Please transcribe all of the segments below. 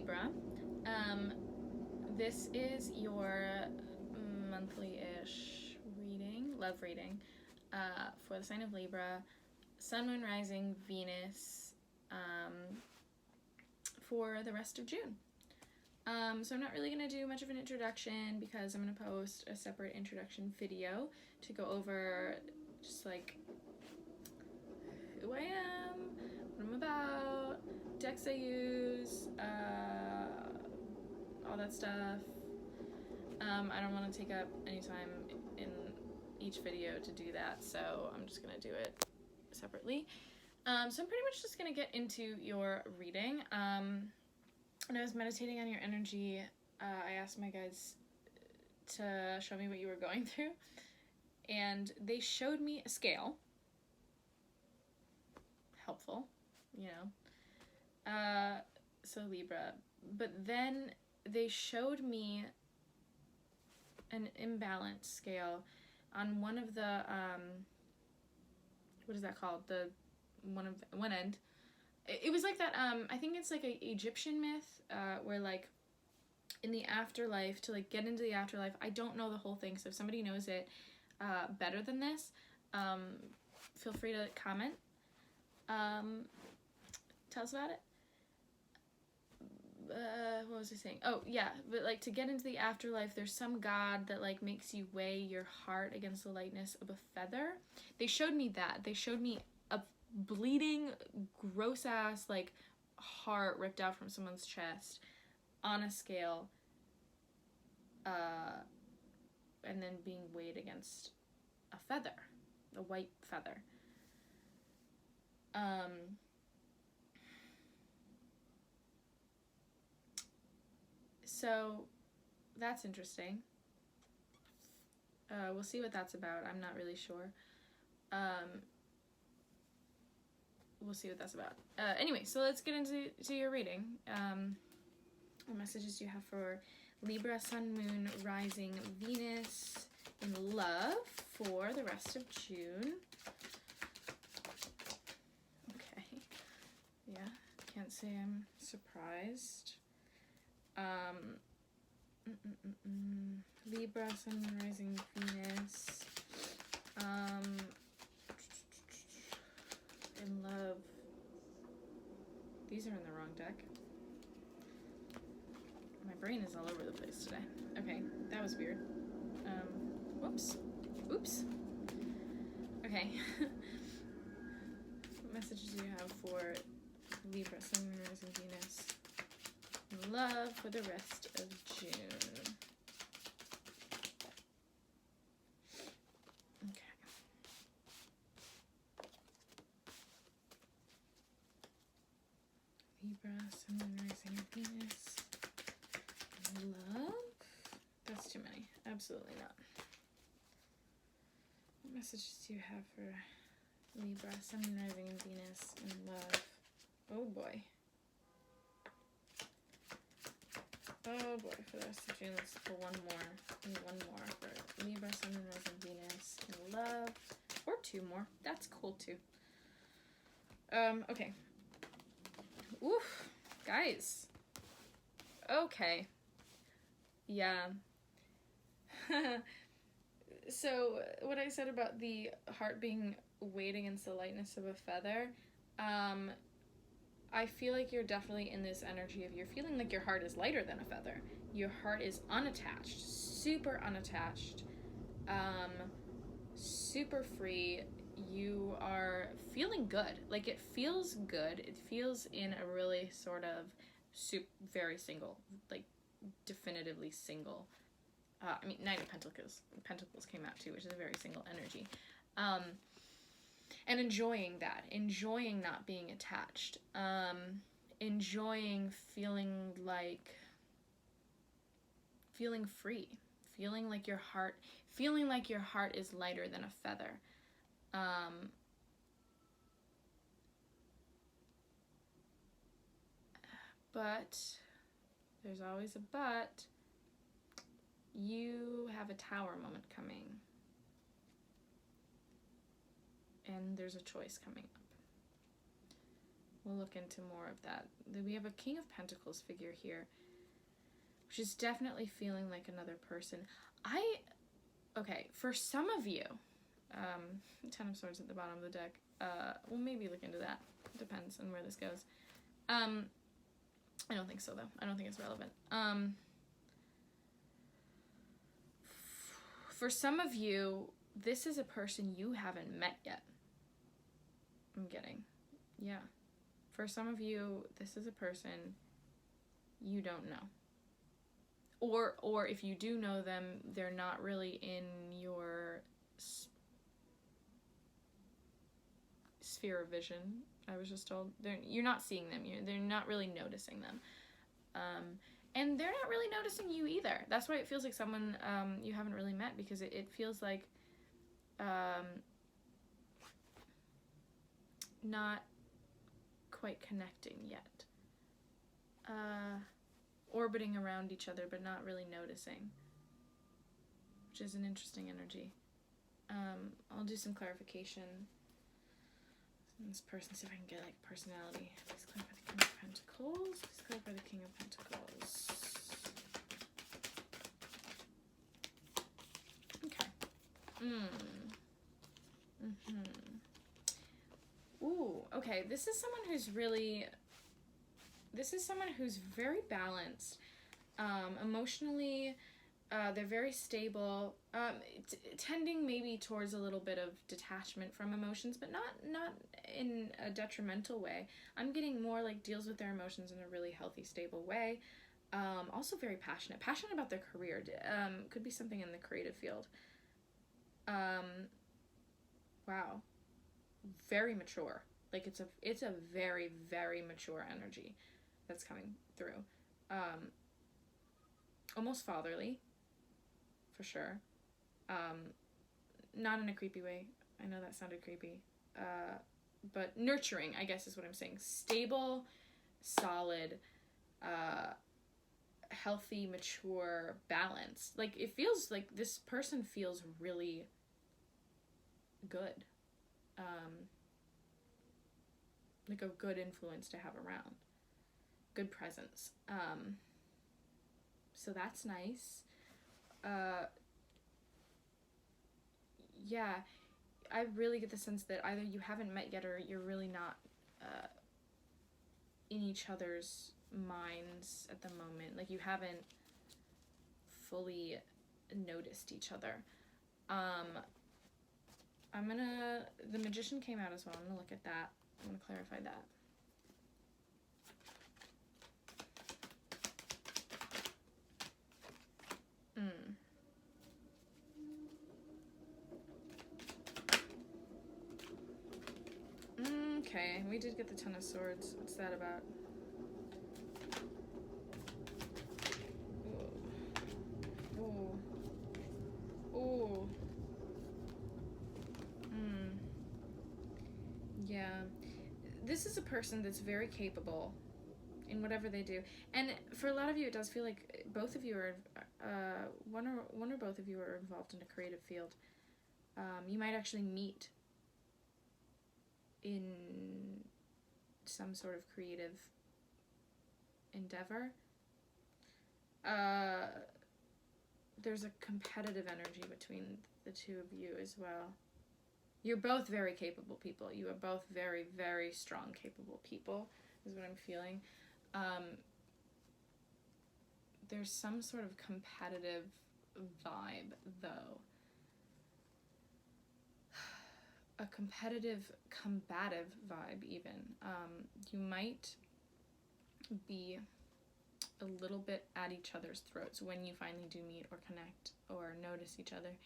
Libra. This is your monthly-ish reading, love reading, for the sign of Libra, Sun, Moon, Rising, Venus, for the rest of June. So I'm not really going to do much of an introduction because I'm going to post a separate introduction video to go over just like who I am, what I'm about, decks I use, all that stuff. I don't want to take up any time in each video to do that, so I'm just going to do it separately. So I'm pretty much just going to get into your reading. When I was meditating on your energy, I asked my guides to show me what you were going through, and they showed me a scale. Helpful, you know. So Libra. But then they showed me an imbalanced scale on one of the, what is that called? The one end. It was like that, I think it's like a Egyptian myth, where like in the afterlife, to like get into the afterlife, I don't know the whole thing, so if somebody knows it better than this, feel free to comment. Tell us about it. What was I saying? Oh yeah, but like to get into the afterlife, there's some god that like makes you weigh your heart against the lightness of a feather. They showed me that. They showed me a bleeding, gross ass like heart ripped out from someone's chest on a scale, and then being weighed against a feather, a white feather. So that's interesting. We'll see what that's about. I'm not really sure. We'll see what that's about. Anyway, so let's get into your reading. What messages do you have for Libra, Sun, Moon, Rising, Venus in love for the rest of June? Okay. Yeah, can't say I'm surprised. Libra, Sun, Moon, Rising, Venus. In love. These are in the wrong deck. My brain is all over the place today. Okay, that was weird. Whoops. Oops. Okay. What messages do you have for Libra, Sun, Moon, Rising, Venus in love for the rest of June? Libra, Sun, Moon, Rising, Venus, love. That's too many. Absolutely not. What messages do you have for Libra, Sun, Moon, Rising, and Venus in love? Oh boy. Oh boy, for the rest of June. Let's pull one more. I need one more for Libra, Sun, Moon, Rising, Venus in love. Or two more. That's cool too. Okay. Oof, guys. Okay. Yeah. So, what I said about the heart being weighed against the lightness of a feather, I feel like you're definitely in this energy of you're feeling like your heart is lighter than a feather. Your heart is unattached, super unattached, super free. You are feeling good. Like, it feels good. It feels in a really sort of very single, like definitively single. I mean, Knight of Pentacles came out too, which is a very single energy. And enjoying that, enjoying not being attached, enjoying feeling free, feeling like your heart is lighter than a feather. But there's always a but. You have a tower moment coming. And there's a choice coming up. we'll look into more of that. We have a King of Pentacles figure here, which is definitely feeling like another person. Okay, for some of you, Ten of Swords at the bottom of the deck, we'll maybe look into that. Depends on where this goes. I don't think so, though. I don't think it's relevant. For some of you, this is a person you haven't met yet. I'm getting. Yeah. For some of you, this is a person you don't know. Or if you do know them, they're not really in your sphere of vision. I was just told you're not seeing them. They're not really noticing them, and they're not really noticing you either. That's why it feels like someone you haven't really met, because it feels like not quite connecting yet. Orbiting around each other, but not really noticing, which is an interesting energy. I'll do some clarification. This person, see if I can get like personality. Please clarify the King of Pentacles. Please clarify the King of Pentacles. Okay. Ooh, okay. This is someone who's very balanced. Emotionally, they're very stable, tending maybe towards a little bit of detachment from emotions, but not in a detrimental way. I'm getting more like deals with their emotions in a really healthy, stable way. Also very passionate about their career. Could be something in the creative field. Wow, very mature. Like it's a very, very mature energy that's coming through. Almost fatherly, for sure. Not in a creepy way. I know that sounded creepy. But nurturing, I guess, is what I'm saying. Stable, solid, healthy, mature, balanced. Like, it feels like this person feels really good. Like a good influence to have around. Good presence. So that's nice. Yeah, I really get the sense that either you haven't met yet or you're really not in each other's minds at the moment. Like, you haven't fully noticed each other. The Magician came out as well. I'm gonna look at that. I'm gonna clarify that. Okay, we did get the Ten of Swords. What's that about? Ooh. Ooh. Yeah. This is a person that's very capable in whatever they do. And for a lot of you, it does feel like both of you are, one or both of you are involved in a creative field. You might actually meet in some sort of creative endeavor. There's a competitive energy between the two of you as well. You're both very capable people. You are both very, very strong, capable people, is what I'm feeling. There's some sort of competitive vibe, though. A competitive, combative vibe, even. You might be a little bit at each other's throats when you finally do meet or connect or notice each other.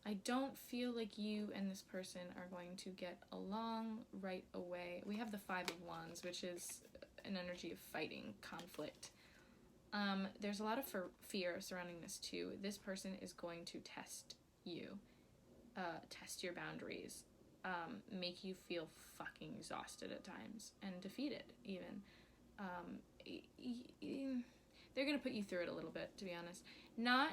I don't feel like you and this person are going to get along right away. We have the Five of Wands, which is an energy of fighting, conflict. There's a lot of fear surrounding this too. This person is going to test you, test your boundaries, make you feel fucking exhausted at times and defeated even. They're gonna put you through it a little bit, to be honest. Not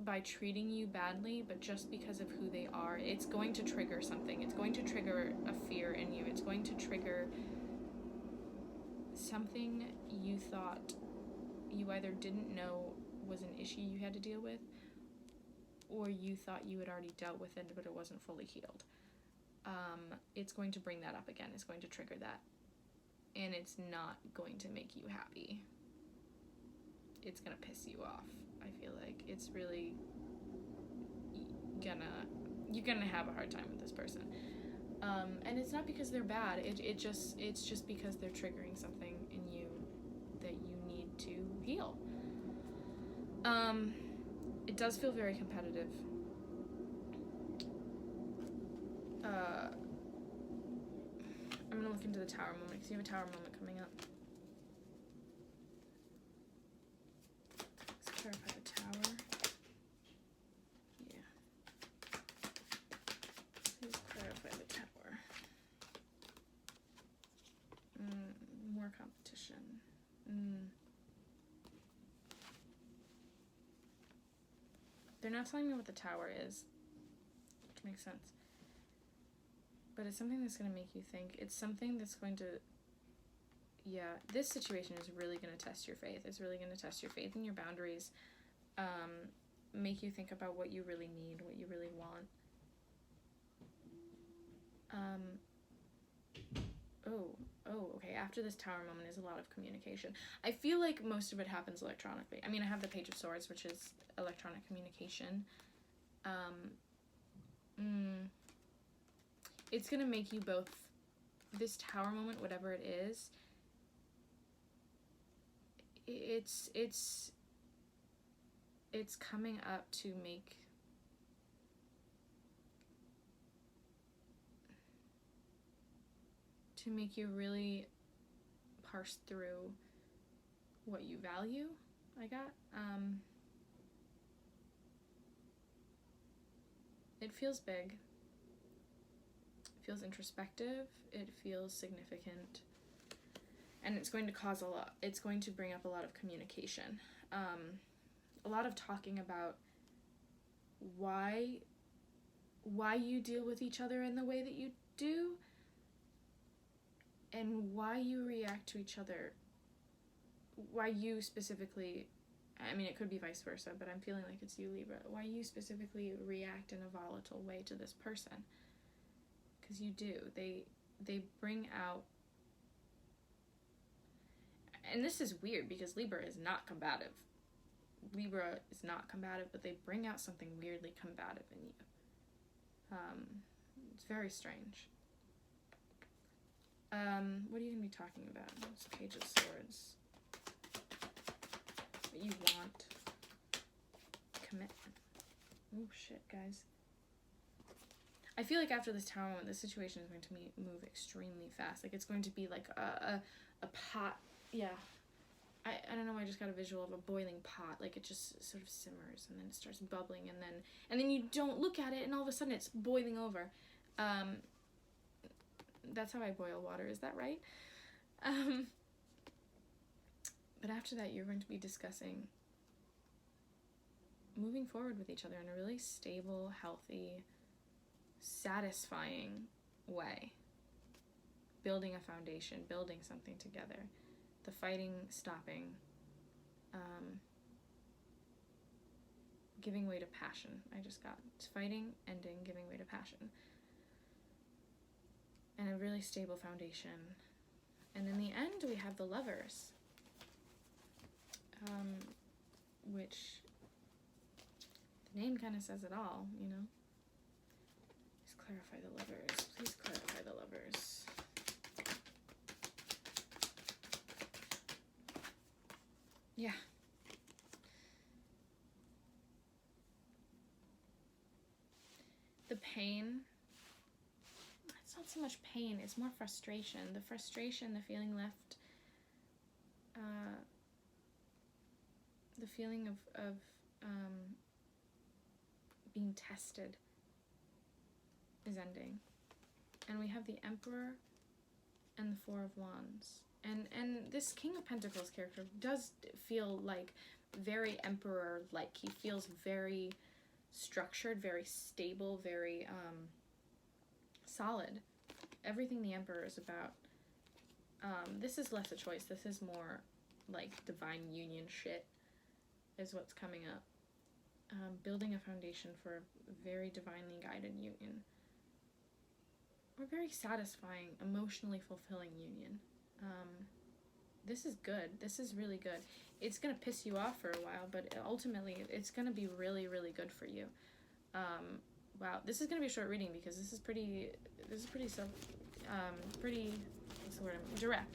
by treating you badly, but just because of who they are. It's going to trigger something. It's going to trigger a fear in you. It's going to trigger something you thought you either didn't know was an issue you had to deal with, or you thought you had already dealt with it, but it wasn't fully healed. It's going to bring that up again. It's going to trigger that. And it's not going to make you happy. It's going to piss you off. I feel like it's really you're gonna have a hard time with this person. And it's not because they're bad. It's just because they're triggering something in you that you need to heal. It does feel very competitive. I'm gonna look into the tower moment, because you have a tower moment coming up. Let's clarify the tower. Yeah. Please clarify the tower. More competition. They're not telling me what the tower is, which makes sense. But it's something that's going to make you think. It's something that's going to, yeah, this situation is really going to test your faith. It's really going to test your faith and your boundaries, make you think about what you really need, what you really want. Okay, after this tower moment is a lot of communication. I feel like most of it happens electronically. I mean, I have the Page of Swords, which is electronic communication. It's gonna make you both, this tower moment, whatever it is, it's coming up to make you really parse through what you value. It feels big. It feels introspective. It feels significant. And it's going to cause a lot. It's going to bring up a lot of communication. A lot of talking about why you deal with each other in the way that you do, and why you react to each other, why you specifically, I mean, it could be vice versa, but I'm feeling like it's you, Libra, why you specifically react in a volatile way to this person. Because you do. They bring out, and this is weird because Libra is not combative. Libra is not combative, but they bring out something weirdly combative in you. It's very strange. What are you going to be talking about? It's Page of Swords. What you want. Commitment. Oh, shit, guys. I feel like after this tower moment, this situation is going to move extremely fast. Like, it's going to be like a pot. Yeah. I don't know, I just got a visual of a boiling pot. Like, it just sort of simmers, and then it starts bubbling, and then you don't look at it, and all of a sudden it's boiling over. That's how I boil water, is that right? But after that, you're going to be discussing moving forward with each other in a really stable, healthy, satisfying way. Building a foundation, building something together. The fighting stopping. Giving way to passion. I just got fighting, ending, giving way to passion. And a really stable foundation. And in the end, we have the Lovers. Which, the name kind of says it all, you know? Please clarify the Lovers. Please clarify the Lovers. Yeah. The pain, it's not so much pain, it's more frustration. The frustration, the feeling left, the feeling of being tested is ending. And we have the Emperor and the Four of Wands. And this King of Pentacles character does feel like very emperor-like. He feels very structured, very stable, very solid. Everything the Emperor is about. This is less a choice. This is more like divine union shit is what's coming up. Building a foundation for a very divinely guided union. Or very satisfying, emotionally fulfilling union. This is good. This is really good. It's going to piss you off for a while, but ultimately it's going to be really, really good for you. Wow, this is going to be a short reading because this is pretty what's the word? Direct.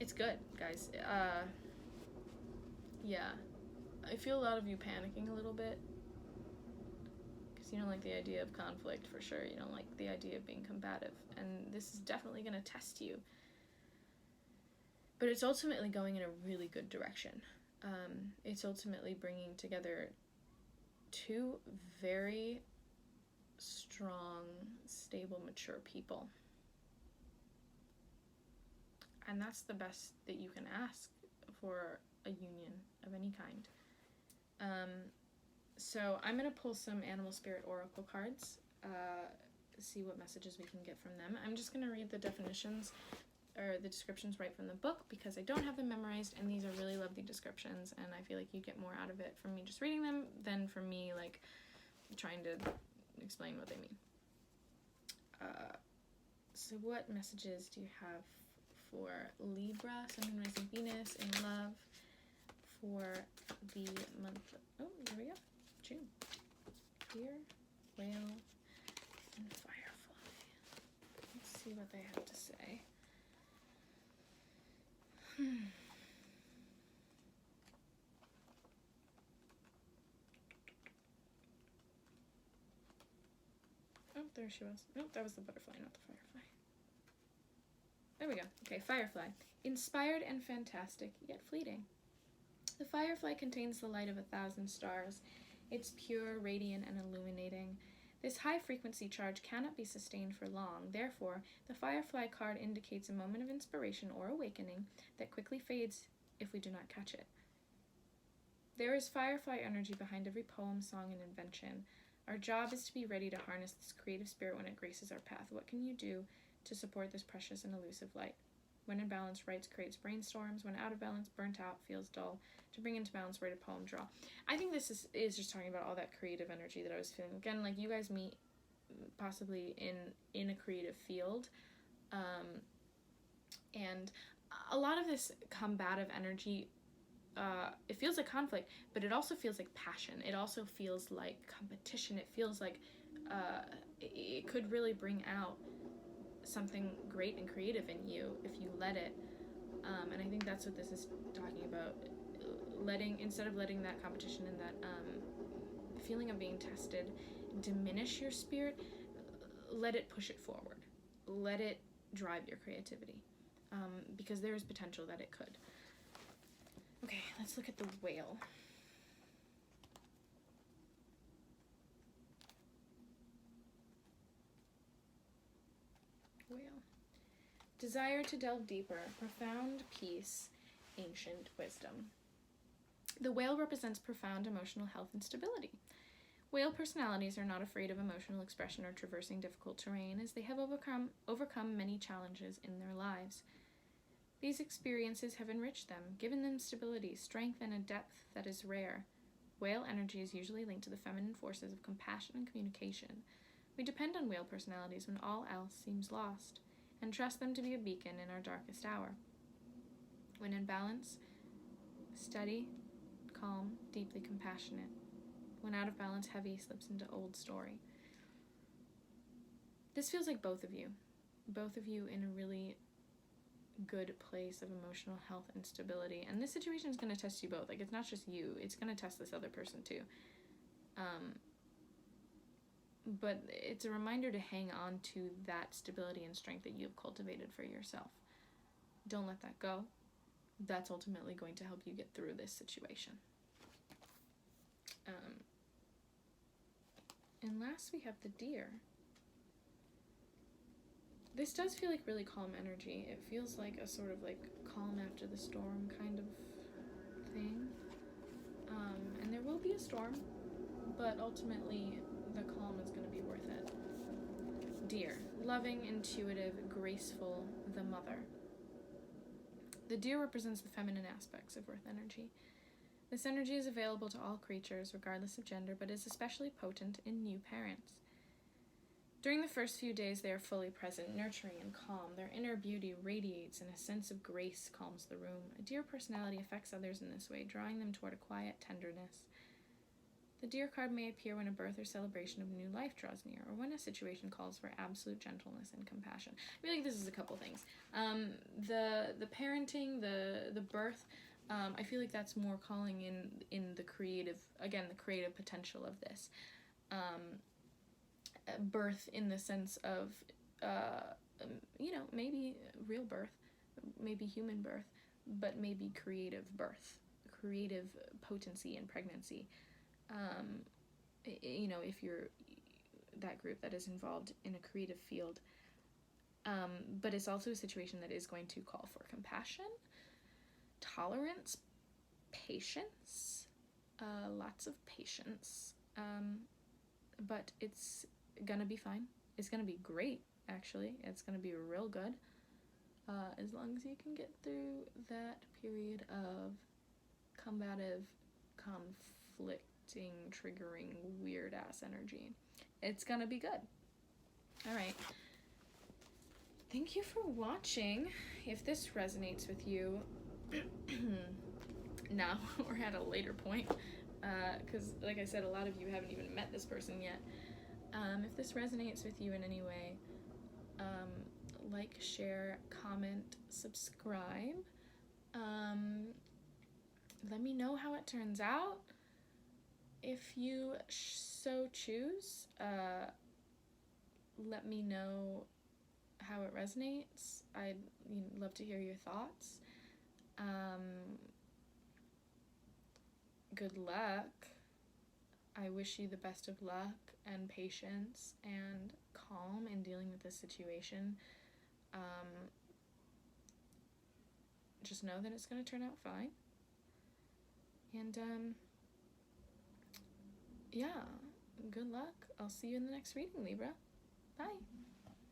It's good, guys. Yeah. I feel a lot of you panicking a little bit because you don't like the idea of conflict, for sure. You don't like the idea of being combative, and this is definitely going to test you. But it's ultimately going in a really good direction. It's ultimately bringing together two very strong, stable, mature people. And that's the best that you can ask for a union of any kind. So I'm going to pull some Animal Spirit Oracle cards, see what messages we can get from them. I'm just going to read the definitions or the descriptions right from the book because I don't have them memorized, and these are really lovely descriptions, and I feel like you get more out of it from me just reading them than from me like trying to explain what they mean. So what messages do you have for Libra, Sun and Rising Venus in love for the month of, oh, here we go, June? Deer, Whale, and Firefly. Let's see what they have to say. Oh, there she was. Nope, that was the butterfly, not the firefly. There we go. Okay, Firefly. Inspired and fantastic, yet fleeting. The firefly contains the light of 1,000 stars. It's pure, radiant, and illuminating. This high-frequency charge cannot be sustained for long. Therefore, the Firefly card indicates a moment of inspiration or awakening that quickly fades if we do not catch it. There is Firefly energy behind every poem, song, and invention. Our job is to be ready to harness this creative spirit when it graces our path. What can you do to support this precious and elusive light? When in balance, writes, creates brainstorms. When out of balance, burnt out, feels dull. To bring into balance, write a poem, draw. I think this is just talking about all that creative energy that I was feeling. Again, like you guys meet possibly in a creative field. And a lot of this combative energy, it feels like conflict, but it also feels like passion. It also feels like competition. It feels like it could really bring out something great and creative in you if you let it. And I think that's what this is talking about. Instead of letting that competition and that feeling of being tested diminish your spirit, let it push it forward. Let it drive your creativity. Because there is potential that it could. Okay, let's look at the whale. Whale. Desire to delve deeper, profound peace, ancient wisdom. The whale represents profound emotional health and stability. Whale personalities are not afraid of emotional expression or traversing difficult terrain, as they have overcome many challenges in their lives. These experiences have enriched them, given them stability, strength, and a depth that is rare. Whale energy is usually linked to the feminine forces of compassion and communication. We depend on whale personalities when all else seems lost, and trust them to be a beacon in our darkest hour. When in balance, steady, calm, deeply compassionate. When out of balance, heavy, slips into old story. This feels like both of you in a really good place of emotional health and stability. And this situation is going to test you both. Like, it's not just you, it's going to test this other person too. But it's a reminder to hang on to that stability and strength that you've cultivated for yourself. Don't let that go. That's ultimately going to help you get through this situation. And last we have the deer. This does feel like really calm energy. It feels like a sort of like calm after the storm kind of thing. And there will be a storm, but ultimately the calm is going to be worth it. Deer, loving, intuitive, graceful, the mother. The deer represents the feminine aspects of earth energy. This energy is available to all creatures, regardless of gender, but is especially potent in new parents. During the first few days, they are fully present, nurturing and calm. Their inner beauty radiates, and a sense of grace calms the room. A deer personality affects others in this way, drawing them toward a quiet tenderness. The deer card may appear when a birth or celebration of new life draws near, or when a situation calls for absolute gentleness and compassion. I feel like this is a couple things. The parenting, the birth, I feel like that's more calling in the creative, again, the creative potential of this. Birth in the sense of, maybe real birth, maybe human birth, but maybe creative birth, creative potency and pregnancy. If you're that group that is involved in a creative field. But it's also a situation that is going to call for compassion, tolerance, patience, lots of patience. But it's gonna be fine. It's gonna be great, actually. It's gonna be real good. As long as you can get through that period of combative, conflicting, triggering, weird-ass energy. It's gonna be good. Alright. Thank you for watching. If this resonates with you, now or at a later point, because like I said, a lot of you haven't even met this person yet. If this resonates with you in any way, like, share, comment, subscribe. Let me know how it turns out. If you so choose, let me know how it resonates. I'd love to hear your thoughts. Good luck. I wish you the best of luck and patience and calm in dealing with this situation. Just know that it's going to turn out fine. And, yeah, good luck. I'll see you in the next reading, Libra. Bye.